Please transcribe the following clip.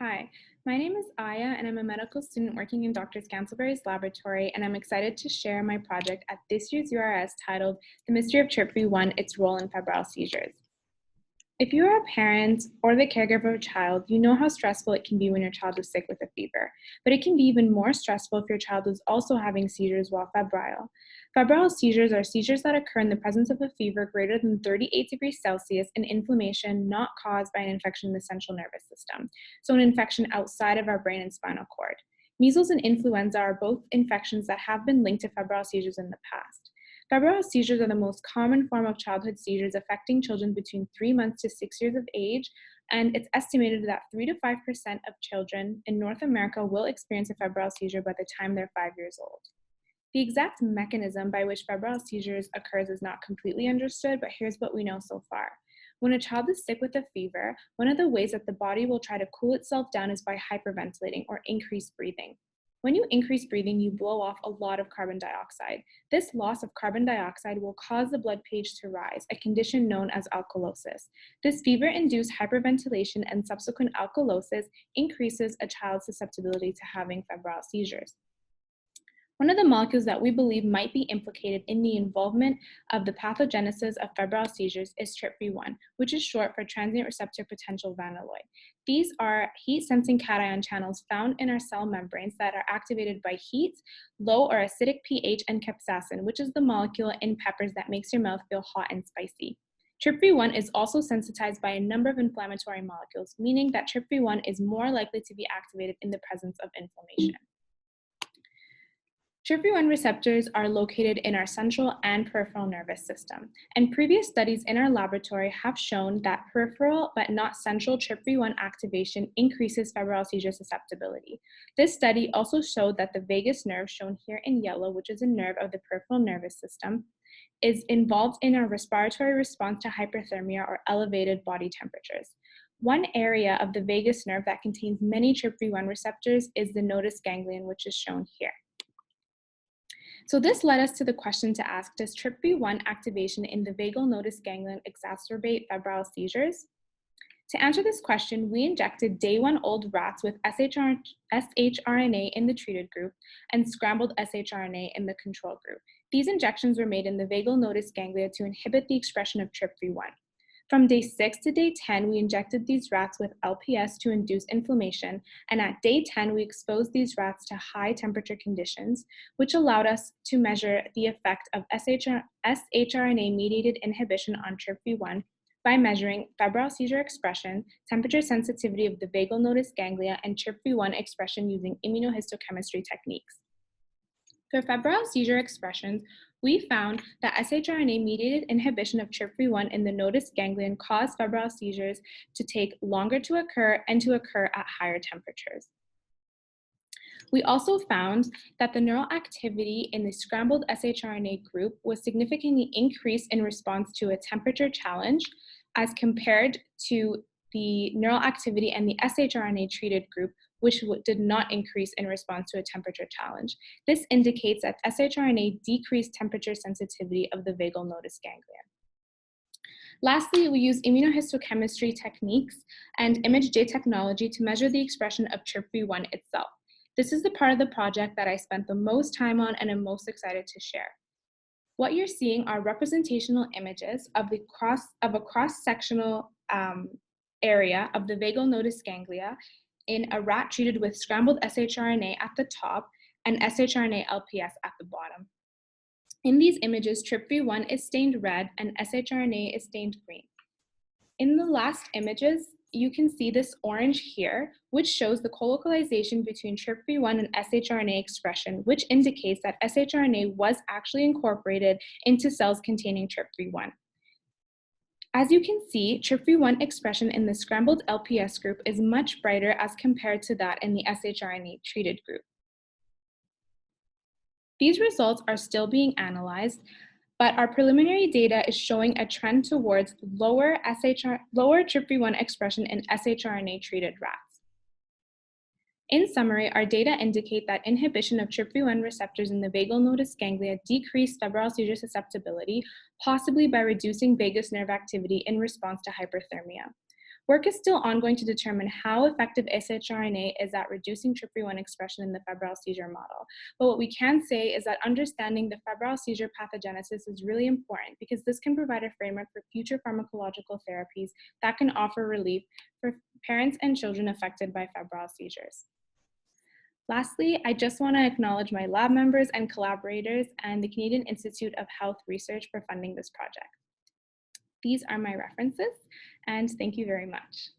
Hi, my name is Aya, and I'm a medical student working in Dr. Scansselberry's laboratory, and I'm excited to share my project at this year's URS titled The Mystery of TRPV1, Its Role in Febrile Seizures. If you are a parent or the caregiver of a child, you know how stressful it can be when your child is sick with a fever, but it can be even more stressful if your child is also having seizures while febrile. Febrile seizures are seizures that occur in the presence of a fever greater than 38 degrees Celsius and inflammation not caused by an infection in the central nervous system, so an infection outside of our brain and spinal cord. Measles and influenza are both infections that have been linked to febrile seizures in the past. Febrile seizures are the most common form of childhood seizures affecting children between 3 months to 6 years of age, and it's estimated that 3 to 5% of children in North America will experience a febrile seizure by the time they're 5 years old. The exact mechanism by which febrile seizures occurs is not completely understood, but here's what we know so far. When a child is sick with a fever, one of the ways that the body will try to cool itself down is by hyperventilating or increased breathing. When you increase breathing, you blow off a lot of carbon dioxide. This loss of carbon dioxide will cause the blood pH to rise, a condition known as alkalosis. This fever-induced hyperventilation and subsequent alkalosis increases a child's susceptibility to having febrile seizures. One of the molecules that we believe might be implicated in the involvement of the pathogenesis of febrile seizures is TRPV1, which is short for transient receptor potential vanilloid. These are heat-sensing cation channels found in our cell membranes that are activated by heat, low or acidic pH, and capsaicin, which is the molecule in peppers that makes your mouth feel hot and spicy. TRPV1 is also sensitized by a number of inflammatory molecules, meaning that TRPV1 is more likely to be activated in the presence of inflammation. TRPV1 receptors are located in our central and peripheral nervous system, and previous studies in our laboratory have shown that peripheral but not central TRPV1 activation increases febrile seizure susceptibility. This study also showed that the vagus nerve, shown here in yellow, which is a nerve of the peripheral nervous system, is involved in our respiratory response to hyperthermia or elevated body temperatures. One area of the vagus nerve that contains many TRPV1 receptors is the nodus ganglion, which is shown here. So this led us to the question to ask, does TRPV1 activation in the vagal nodus ganglion exacerbate febrile seizures? To answer this question, we injected day-one-old rats with shRNA in the treated group and scrambled shRNA in the control group. These injections were made in the vagal nodus ganglia to inhibit the expression of TRPV1. From day 6 to day 10, we injected these rats with LPS to induce inflammation, and at day 10, we exposed these rats to high temperature conditions, which allowed us to measure the effect of shRNA-mediated inhibition on TRPV1 by measuring febrile seizure expression, temperature sensitivity of the vagal nodus ganglia, and TRPV1 expression using immunohistochemistry techniques. For febrile seizure expressions, we found that shRNA-mediated inhibition of TRPV1 in the nodus ganglion caused febrile seizures to take longer to occur and to occur at higher temperatures. We also found that the neural activity in the scrambled shRNA group was significantly increased in response to a temperature challenge as compared to the neural activity in the shRNA-treated group, which did not increase in response to a temperature challenge. This indicates that shRNA decreased temperature sensitivity of the vagal nodus ganglion. Lastly, we use immunohistochemistry techniques and ImageJ technology to measure the expression of TRPV1 itself. This is the part of the project that I spent the most time on and am most excited to share. What you're seeing are representational images of a cross-sectional area of the vagal nodus ganglia in a rat treated with scrambled shRNA at the top and shRNA LPS at the bottom. In these images, TRPV1 is stained red and shRNA is stained green. In the last images, you can see this orange here, which shows the colocalization between TRPV1 and shRNA expression, which indicates that shRNA was actually incorporated into cells containing TRPV1. As you can see, TRPV1 expression in the scrambled LPS group is much brighter as compared to that in the shRNA-treated group. These results are still being analyzed, but our preliminary data is showing a trend towards lower TRPV1 expression in shRNA-treated rats. In summary, our data indicate that inhibition of TRPV1 receptors in the vagal nodus ganglia decreased febrile seizure susceptibility, possibly by reducing vagus nerve activity in response to hyperthermia. Work is still ongoing to determine how effective shRNA is at reducing TRPV1 expression in the febrile seizure model. But what we can say is that understanding the febrile seizure pathogenesis is really important because this can provide a framework for future pharmacological therapies that can offer relief for parents and children affected by febrile seizures. Lastly, I just want to acknowledge my lab members and collaborators and the Canadian Institute of Health Research for funding this project. These are my references, and thank you very much.